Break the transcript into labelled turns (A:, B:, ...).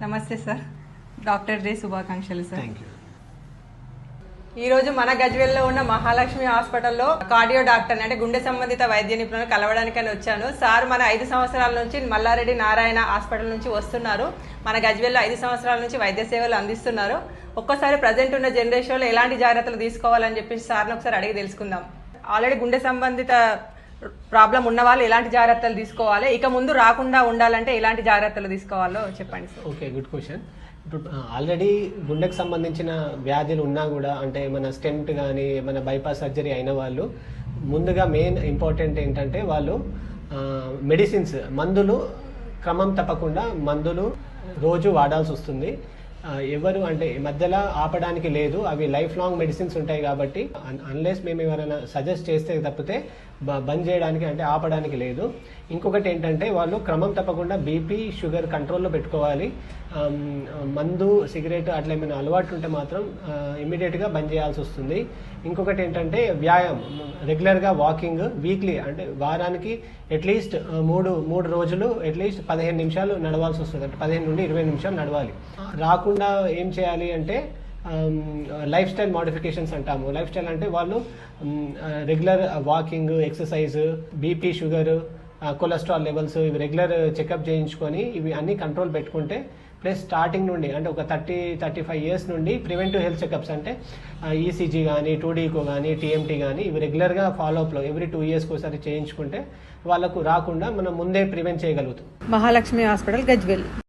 A: నమస్తే sir, doctor day శుభాకాంక్షలు sir.
B: Thank you.
A: ఈ రోజు మన గజ్వేల్లో ఉన్న మహాలక్ష్మి హాస్పిటల్లో కార్డియో డాక్టర్ అంటే గుండె సంబంధిత వైద్య నిపుణులు కలవడానికని వచ్చాను. సార్ మన 5 సంవత్సరాల నుంచి మల్లారెడ్డి నారాయణ హాస్పిటల్ నుంచి వస్తున్నారు. మన గజ్వేల్లో 5 సంవత్సరాల నుంచి వైద్య సేవలు అందిస్తున్నారు. ఒక్కసారి ప్రజెంట్ ఉన్న జనరేషన్లో ఎలాంటి జాగ్రత్తలు తీసుకోవాలని చెప్పేసి సార్ని ఒకసారి అడిగి తెలుసుకుందాం. ఆల్రెడీ గుండె సంబంధిత ప్రాబ్లం ఉన్న వాళ్ళు ఎలాంటి జాగ్రత్తలు తీసుకోవాలి, ఇక ముందు రాకుండా ఉండాలంటే ఎలాంటి జాగ్రత్తలు తీసుకోవాలో చెప్పండి సార్.
B: Okay, good question. ఇప్పుడు ఆల్రెడీ గుండెకు సంబంధించిన వ్యాధులు ఉన్నా కూడా, అంటే మన స్టెంట్ కానీ మన బైపాస్ సర్జరీ అయిన వాళ్ళు ముందుగా మెయిన్ ఇంపార్టెంట్ ఏంటంటే వాళ్ళు మెడిసిన్స్, మందులు క్రమం తప్పకుండా మందులు రోజు వాడాల్సి వస్తుంది. ఎవరు అంటే మధ్యలో ఆపడానికి లేదు, అవి లైఫ్ లాంగ్ మెడిసిన్స్ ఉంటాయి కాబట్టి అన్లెస్ మేము ఎవరైనా సజెస్ట్ చేస్తే తప్పితే బంద్ చేయడానికి అంటే ఆపడానికి లేదు. ఇంకొకటి ఏంటంటే వాళ్ళు క్రమం తప్పకుండా బీపీ షుగర్ కంట్రోల్లో పెట్టుకోవాలి. మందు సిగరెట్ అట్లా ఏమైనా అలవాటు ఉంటే మాత్రం ఇమ్మీడియట్గా బంద్ చేయాల్సి వస్తుంది. ఇంకొకటి ఏంటంటే వ్యాయామం, రెగ్యులర్గా వాకింగ్ వీక్లీ అంటే వారానికి అట్లీస్ట్ మూడు రోజులు అట్లీస్ట్ 15 నిమిషాలు నడవాల్సి వస్తుంది. అంటే 15 నుండి 20 నిమిషాలు నడవాలి. రాకుండా ఏం చేయాలి అంటే లైఫ్ స్టైల్ మోడిఫికేషన్స్ అంటాము. లైఫ్ స్టైల్ అంటే వాళ్ళు regular walking, exercise, BP sugar, cholesterol levels ఇవి రెగ్యులర్ చెకప్ చేయించుకొని ఇవి అన్ని కంట్రోల్ పెట్టుకుంటే, ప్లస్ స్టార్టింగ్ నుండి అంటే ఒక 30-35 ఇయర్స్ నుండి ప్రివెంటివ్ హెల్త్ చెకప్స్ అంటే ఈసీజీ కానీ 2D కానీ టీఎంటీ కానీ ఇవి రెగ్యులర్గా ఫాలోఅప్లో ఎవ్రీ 2 ఇయర్స్కి ఒకసారి చేయించుకుంటే వాళ్ళకు రాకుండా మనం ముందే ప్రివెంట్ చేయగలుగుతాం.
A: మహాలక్ష్మి హాస్పిటల్ గజ్వేల్.